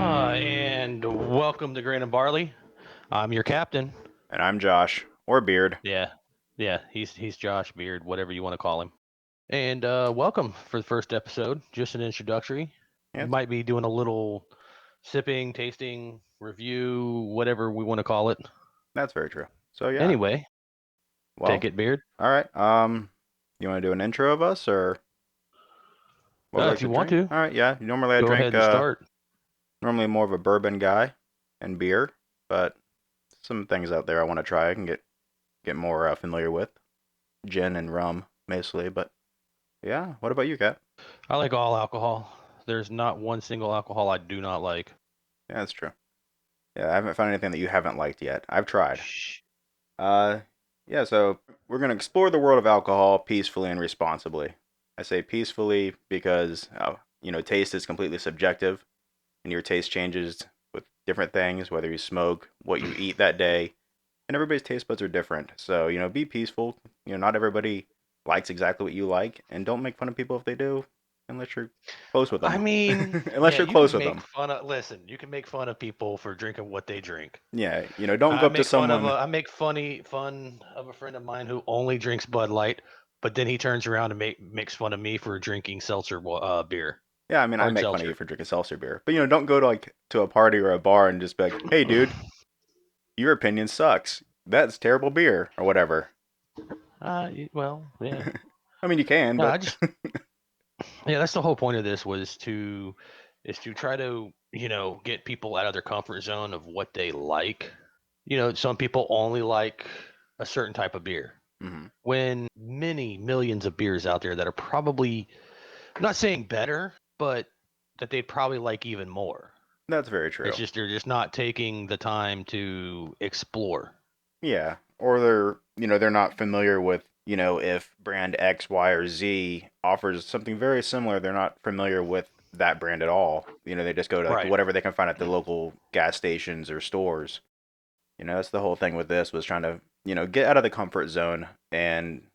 And welcome to Grain and Barley. I'm your captain. And I'm Josh, or Beard. Yeah, he's Josh Beard, whatever you want to call him. And welcome for the first episode. Just an introductory. Yeah. We might be doing a little sipping, tasting, review, whatever we want to call it. That's very true. So yeah. Anyway, Well, take it, Beard. all right. You want to do an intro of us, or what we like If you to want drink? to, All right. Yeah. Normally I go drink. ahead and start. Normally more of a bourbon guy and beer, but some things out there I want to try. I can get more familiar with. Gin and rum, mostly. But yeah. What about you, Cap? I like all alcohol. There's not one single alcohol I do not like. Yeah, that's true. Yeah, I haven't found anything that you haven't liked yet. I've tried. Shh. Yeah. So we're gonna explore the world of alcohol peacefully and responsibly. I say peacefully because taste is completely subjective, and your taste changes with different things, whether you smoke, what you eat that day, and everybody's taste buds are different. So, be peaceful. Not everybody likes exactly what you like, and don't make fun of people if they do, unless you're close with them. I mean, Unless yeah, you're you close can with make them. fun of. Listen, you can make fun of people for drinking what they drink. Yeah, don't go I up to make fun of someone. I make fun of a friend of mine who only drinks Bud Light, but then he turns around and makes fun of me for drinking seltzer beer, Yeah, I mean, I hard make fun of you seltzer. for drinking seltzer beer, but don't go to a party or a bar and just be like, "Hey, dude, your opinion sucks. That's terrible beer," or whatever. Well, yeah. I mean, you can, No, but yeah, that's the whole point of this is to try to, get people out of their comfort zone of what they like. Some people only like a certain type of beer. Mhm. When many millions of beers out there that are probably, I'm not saying better, but that they'd probably like even more. That's very It's true. just they're just not taking the time to explore. Yeah, or they're not familiar with, if brand X, Y, or Z offers something very similar, they're not familiar with that brand at all. They just go to like Right. whatever they can find at the local gas stations or stores. That's the whole thing with this was trying to, get out of the comfort zone and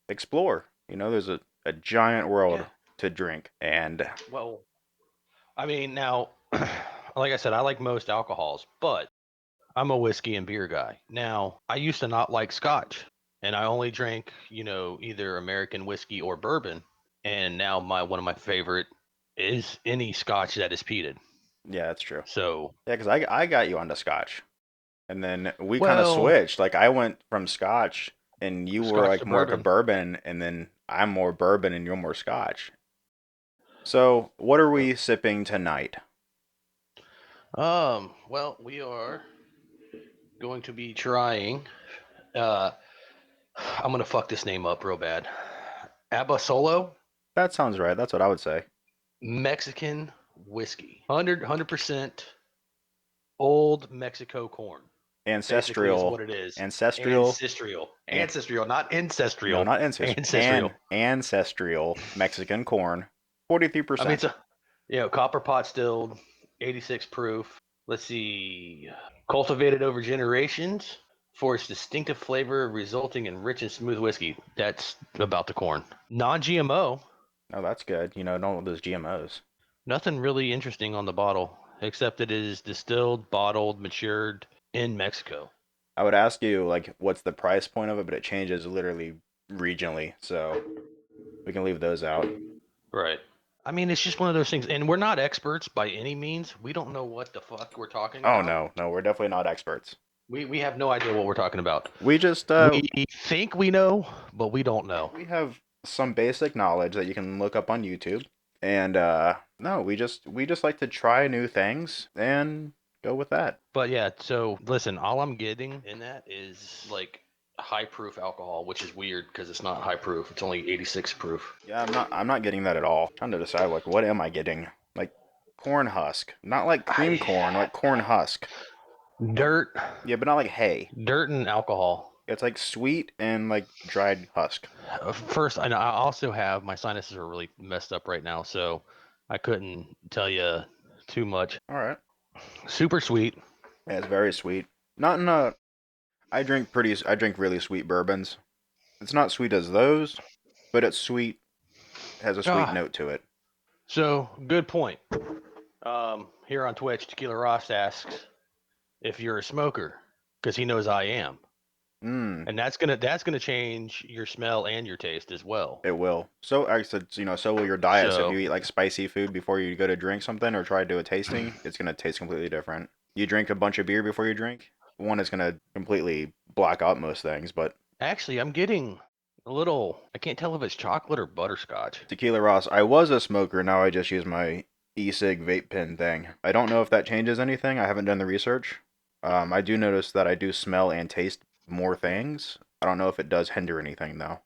explore. There's a giant world Yeah. to drink, and Well, I mean, now, like I said, I like most alcohols, but I'm a whiskey and beer guy. Now, I used to not like scotch, and I only drank, either American whiskey or bourbon. And now my one of my favorite is any scotch that is peated. yeah, that's true. So, Yeah, because I got you onto Scotch. And then we kind of well, switched. Like I went from Scotch, and you were scotch to like more like a bourbon. bourbon, and then I'm more bourbon, and you're more Scotch. So what are we sipping tonight? Well, we are going to be trying. Uh, I'm gonna fuck this name up real bad. Abasolo That sounds right. That's what I would say. Mexican whiskey, 100% old Mexico corn. Basically, is Ancestral, what it is. ancestral, an, Ancestral, not no, ancestral. not ancestral, Ancestral. ancestral Mexican corn, 43%. I mean, it's a copper pot distilled, 86 proof. Let's see, cultivated over generations for its distinctive flavor, resulting in rich and smooth whiskey. That's about the corn. Non-GMO. Oh, that's good. Don't want those GMOs. Nothing really interesting on the bottle, except it is distilled, bottled, matured in Mexico. I would ask you like what's the price point of it, but it changes literally regionally, so we can leave those out. Right. I mean, it's just one of those things, and we're not experts by any means. We don't know what the fuck we're talking Oh about. no, no, we're definitely not experts. We have no idea what we're talking about. We just We think we know, but we don't know. we have some basic knowledge that you can look up on YouTube. And no, we just like to try new things and Go with that. But yeah, so listen, all I'm getting in that is like high proof alcohol, which is weird because it's not high proof. It's only 86 proof. Yeah, I'm not getting that at all. Trying to decide like what am I getting? Like corn husk, not like cream corn, like corn husk. Dirt, Yeah, but not like hay. dirt and alcohol. It's like sweet and like dried husk. First, I also have my sinuses are really messed up right now, so I couldn't tell you too much. All right. Super sweet. Yeah, it's very sweet. Not in a. I drink really sweet bourbons. It's not sweet as those, but it's sweet. Has a sweet Ah, note to it. so good point. Here on Twitch, Tequila Ross asks if you're a smoker because he knows I am, Mmm. and that's gonna change your smell and your taste as well. It will. So I said, so will your diet. So if So you eat like spicy food before you go to drink something or try to do a tasting, it's gonna taste completely different. You drink a bunch of beer before you drink, one is gonna completely block out most things. But actually, I'm getting a little. I can't tell if it's chocolate or butterscotch. Tequila Ross, I was a smoker. Now I just use my e-cig vape pen thing. I don't know if that changes anything. I haven't done the research. I do notice that I do smell and taste more things. I don't know if it does hinder anything though.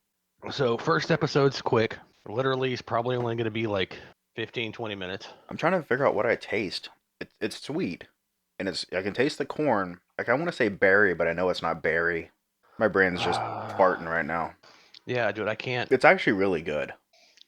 So first episode's quick. Literally, it's probably only going to be like 15, 20 minutes. I'm trying to figure out what I taste. It's sweet, and I can taste the corn. Like I want to say berry, but I know it's not berry. My brain's just farting right now. Yeah, dude, I can't. It's actually really good.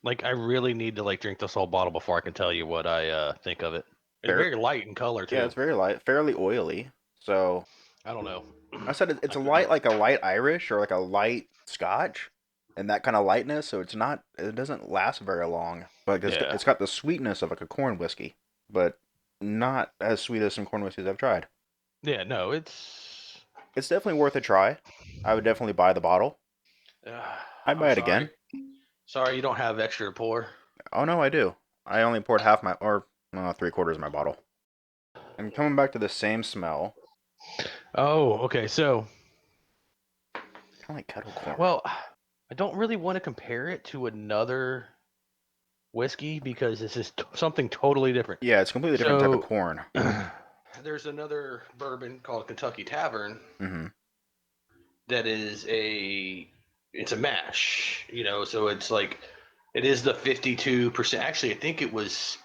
Like, I really need to like drink this whole bottle before I can tell you what I think of it. It's Fair, very light in color yeah, too. it's very light, fairly oily. So I don't know. I said I it's a couldn't. light, like a light Irish or like a light Scotch, and that kind of lightness. So it's not, it doesn't last very long. But Yeah. it's got the sweetness of like a corn whiskey, but not as sweet as some corn whiskeys I've tried. Yeah. No, it's. It's definitely worth a try. I would definitely buy the bottle. I'd I'm buy it sorry. again. Sorry, you don't have extra to pour. Oh no, I do. I only poured half my, or three quarters of my bottle. And coming back to the same smell, Oh, okay. So, kind of like kettle corn. well, I don't really want to compare it to another whiskey because this is something totally different. Yeah, it's a completely different type of So, corn. there's another bourbon called Kentucky Tavern Mm-hmm. that is it's a mash, so it's like it is the 52%. Actually, I think it was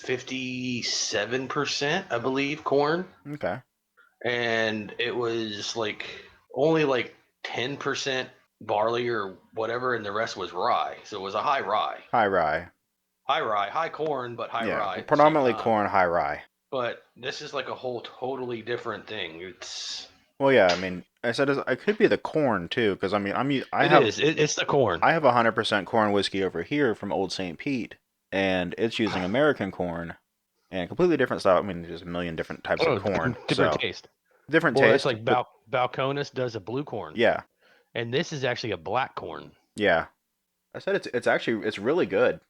57%, I believe, corn, Okay. and it was like only like 10% barley or whatever, and the rest was rye. So it was a high rye. High rye. High rye, high corn, but high Yeah, rye at the same predominantly time. corn, high rye. But this is like a whole totally different thing. Well, yeah, I mean, I said it could be the corn too, because I mean, It is. It's the corn. I have 100% corn whiskey over here from Old St. Pete, and it's using American corn and completely different style. I mean, there's a million different types of Oh, corn, different so taste. different Well, that's taste, like but Balcones does a blue corn, yeah, and this is actually a black corn. yeah. I said it's actually it's really good.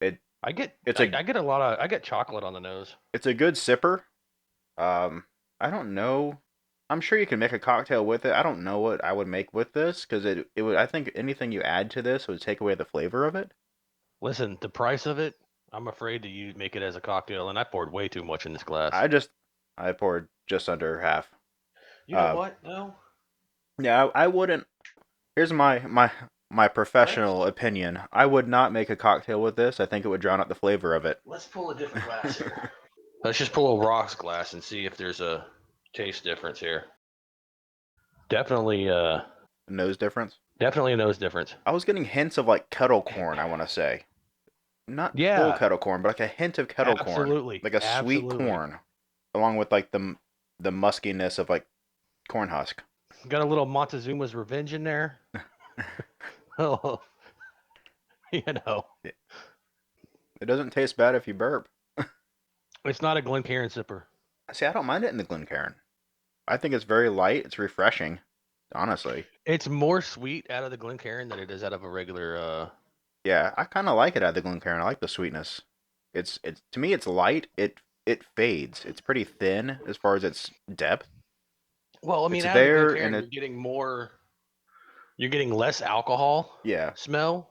It I get it's I, a I get a lot of I get chocolate on the nose. it's a good sipper. Um, I don't know. I'm sure you can make a cocktail with it. I don't know what I would make with this because it would. I think anything you add to this would take away the flavor of it. Listen, the price of it, I'm afraid to make it as a cocktail, and I poured way too much in this glass. I just I poured just under half. You know Uh, what? No, yeah, I wouldn't. Here's my let's professional opinion. I would not make a cocktail with this. I think it would drown out the flavor of it. let's pull a different glass here. Let's just pull a rocks glass and see if there's a taste difference here. Definitely, Nose difference. definitely a nose difference. I was getting hints of like kettle corn. I want to say not full Yeah, kettle corn, but like a hint of kettle corn, absolutely, like a sweet absolutely. corn, along with like the muskiness of like corn husk. Got a little Montezuma's Revenge in there. Oh, you know, It doesn't taste bad if you burp. it's not a Glencairn sipper. See, I don't mind it in the Glencairn. I think it's very light. It's refreshing, honestly. It's more sweet out of the Glencairn than it is out of a regular. Yeah, I kind of like it out of the Glencairn. I like the sweetness. It's to me, it's light. It fades. It's pretty thin as far as its depth. Well, I It's mean, out of the there, and Glencairn, it you're getting less alcohol yeah smell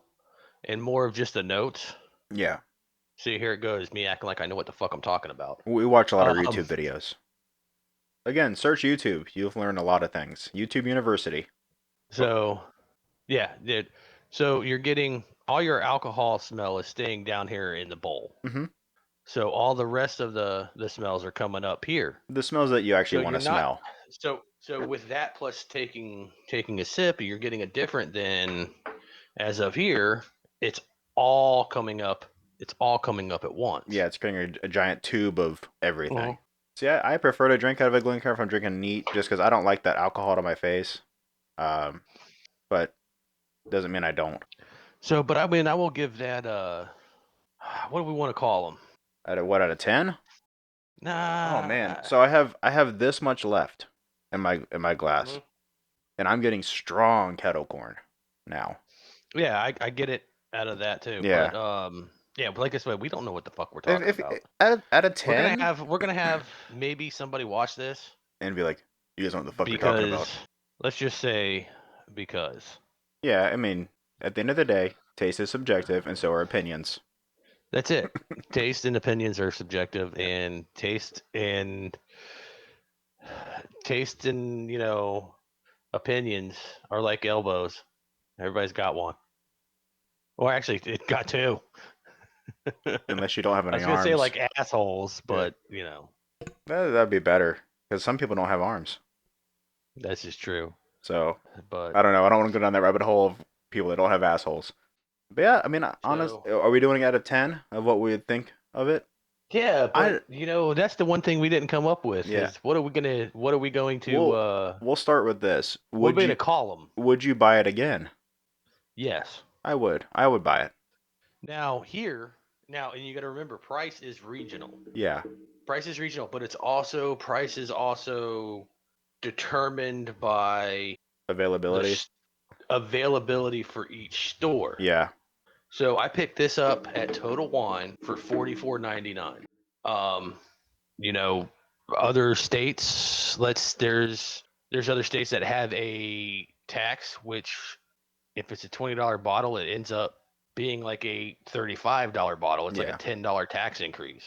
and more of just the notes. yeah. See, here it goes, me acting like I know what the fuck I'm talking about. We watch a lot of Um, YouTube videos. Again, search YouTube. You'll learn a lot of things. YouTube University. But so yeah, dude. So you're getting all your alcohol smell is staying down here in the bowl. hmm So all the rest of the smells are coming up here. the smells that you actually So want you're to not smell. so with that plus taking a sip, you're getting a different than as of here. It's all coming up. It's all coming up at once. Yeah, it's creating a giant tube of Uh-huh. everything. See, I prefer to drink out of a Glencairn if I'm drinking neat, just because I don't like that alcohol to my face. Um, but doesn't mean I don't. So, but I mean, I will give that. What do we want to call them? Out of 10? Oh man. Nah. So I have this much left in my glass, Mhm. and I'm getting strong kettle corn now. Yeah, I get it out of that too. Yeah. But yeah, but like I said, we don't know what the fuck we're If talking about. out of 10, We're gonna have maybe somebody watch this and be like, you guys know what the fuck you're talking because about. let's just say because Yeah, I mean, at the end of the day, taste is subjective, and so are opinions. that's it. Taste and opinions are subjective, Yeah. and taste and opinions are like elbows. Everybody's got one. Or actually, it got two. Unless you don't have I any was gonna say arms. like assholes, Yeah. but That'd be better, because some people don't have arms. that's just true. So But I don't know. I don't want to go down that rabbit hole of people that don't have assholes. But yeah, I mean, honest, so are we doing out of 10 of what we would think of it? yeah, I but that's the one thing we didn't come up with Yeah. is what are we going to We'll we'll start with this. what are we gonna call them? Would you buy it again? Yes. I would. I would buy it. Now here, now and you got to remember, price is regional. Yeah. Price is regional, but price is also determined by the Availability. availability for each store. Yeah. So I picked this up at Total Wine for $44.99. Um, you know, other states, there's other states that have a tax, which if it's a $20 bottle, it ends up being like a $35 bottle. It's like a Yeah. $10 tax increase.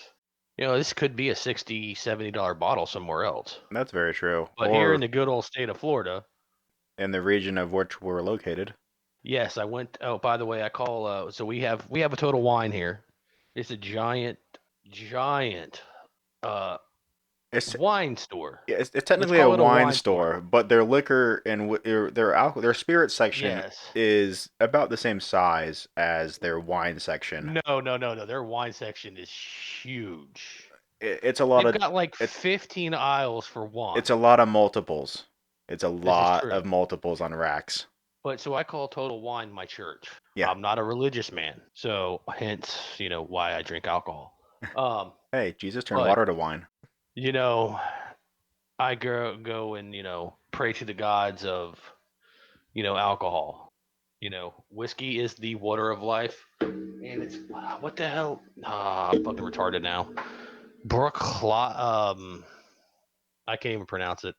This could be a $60, $70 bottle somewhere else. That's very true. But here in Or the good old state of Florida, in the region of which we're located. yes, I went. Oh, by the way, I call. So we have a Total Wine here. It's a giant uh It's wine store. it's Let's technically a call it a wine wine store. store, but their liquor and their alcohol, their spirit section Yes. is about the same size as their wine section. No, no, no, no. Their wine section is huge. It's a lot They've of got like it's 15 aisles for it's wine. a lot of multiples. It's a This is lot true. of multiples on racks. But so I call Total Wine my church. Yeah. I'm not a religious man, so hence, why I drink alcohol. Um, Hey, Jesus turned but water to wine. you know, I go and pray to the gods of alcohol. Whiskey is the water of life, and it's what the hell? I'm fucking retarded now. I can't even pronounce it.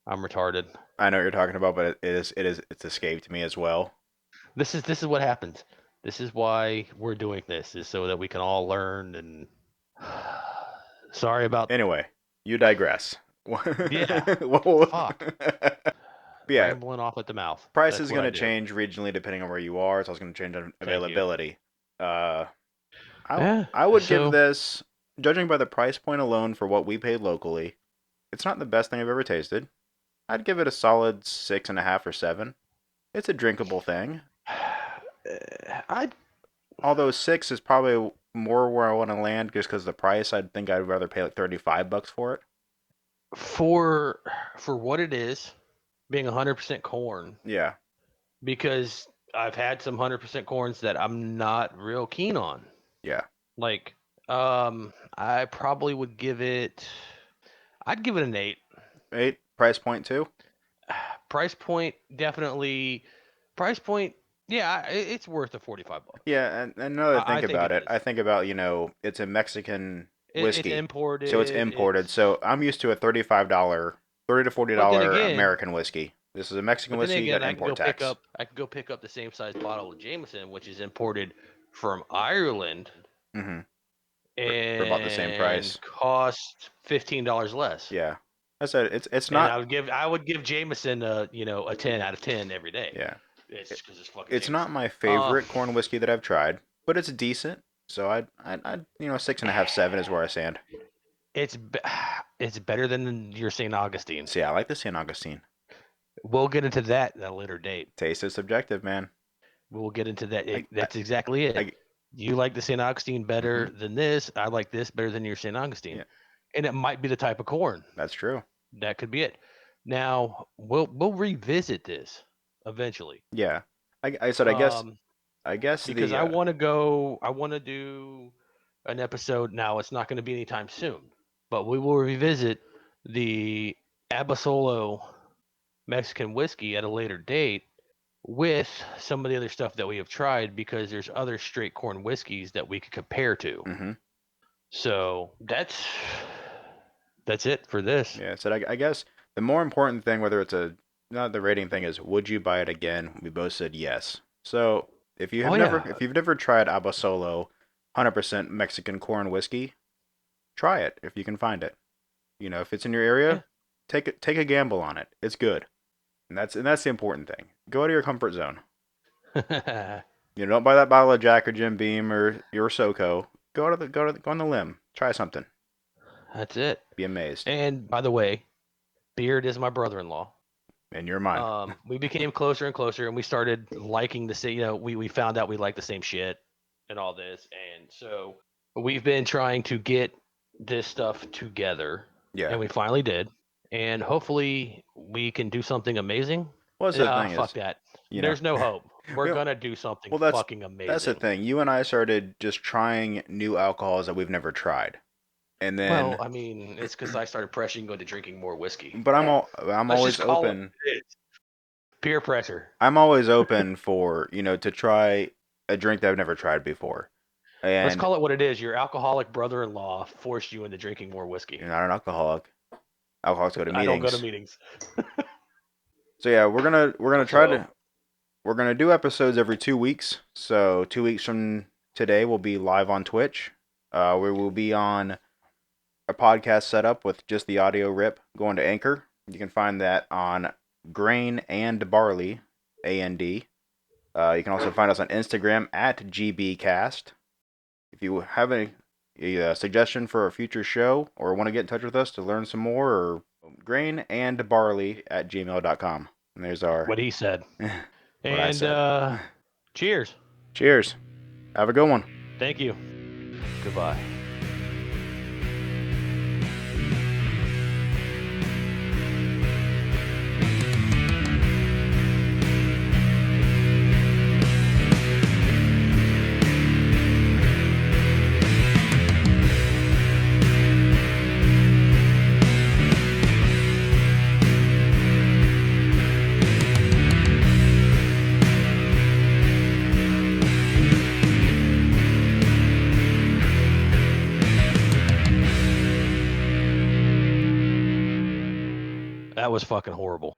I'm retarded. I know what you're talking about, but it's escaped me as well. This is what happens. This is why we're doing this, is so that we can all learn and sorry about Anyway, you digress. yeah. Well, Fuck. yeah, Rambling off at the mouth. price That's is what going I to do. change regionally depending on where you are. It's also going to change on Thank you. availability. Uh, Yeah. I would give So this, judging by the price point alone for what we paid locally, it's not the best thing I've ever tasted. I'd give it a solid 6.5 or 7. It's a drinkable thing. I Although 6 is probably more where I want to land just because of the price. I'd think I'd rather pay like $35 for it. for what it is, being 100% corn, Yeah, because I've had some 100% corns that I'm not real keen on. yeah. Like, I probably would give it. I'd give it an 8. 8 price point too. Price point definitely. Price point, yeah, it's worth the $45. Yeah, and now that I I think think about it it, is. I think about, it's a Mexican It's whiskey. So it's imported. imported. So I'm used to a $35, $30 to But then $40 again, American whiskey. This is a Mexican but then whiskey, you again, got import tax. I can go pick up the same size bottle of Jameson, which is imported from Ireland. Mm-hmm. For about the same and price. cost $15 less. Yeah. I said it's And not. I would give Jameson a 10 out of 10 every day. Yeah. It's because it's fucking It's not Jameson. my Uh, favorite corn whiskey that I've tried, but it's decent. So I'd 6.5, 7 is where I stand. it's be- it's better than your St. Augustine. See, I like the St. Augustine. We'll get into that at a later date. Taste is subjective, man. We'll get into that. I, I, That's exactly it. I You like the St. Augustine better hmm than this. I like this better than your St. Augustine. Yeah, And it might be the type of corn. that's true. That could be it. Now we'll revisit this eventually. Yeah. I said Um, I guess because the I want to do an episode now. It's not going to be anytime soon, but we will revisit the Abasolo Mexican whiskey at a later date with some of the other stuff that we have tried because there's other straight corn whiskeys that we could compare to. hmm So that's it for this. yeah, so I guess the more important thing, whether it's a not the rating thing, is would you buy it again? We both said yes. So Oh yeah, if you've never tried Abasolo 100% Mexican corn whiskey, try it if you can find it. If it's in your yeah. area, take a gamble on it. It's good. And that's the important thing. Go out of your comfort zone. Don't buy that bottle of Jack or Jim Beam or your SoCo. Go on the limb. Try something. That's it. Be amazed. And by the way, Beard is my brother-in-law. In your mind. We became closer and closer, and we started liking the same. We found out we like the same shit and all this, and so we've been trying to get this stuff together, Yeah. and we finally did. And hopefully, we can do something amazing. Well, that's the thing Fuck is, that. you know, There's no hope. We're well, gonna do something well, fucking that's the amazing. thing. You and I started just trying new alcohols that we've never tried, and Well, then, I mean, it's because I started pressuring you into drinking more whiskey. but I'm Let's always just call it open. what it is. Peer pressure. I'm always open for to try a drink that I've never tried before, Let's and call it what it is. Your alcoholic brother-in-law forced you into drinking more whiskey. you're not an alcoholic. Alcoholics go to I don't go to meetings. meetings. So yeah, So we're gonna do episodes every 2 weeks. So 2 weeks from today, we'll be live on Twitch. We will be on a podcast setup with just the audio rip going to Anchor. You can find that on Grain and Barley, AND. You can also find us on Instagram at GBcast. If you have a suggestion for a future show or want to get in touch with us to learn some more, or grainandbarley at gmail.com. And there's our what he said. what I And said. cheers. Cheers. Have a good one. Thank you. Goodbye. That was fucking horrible.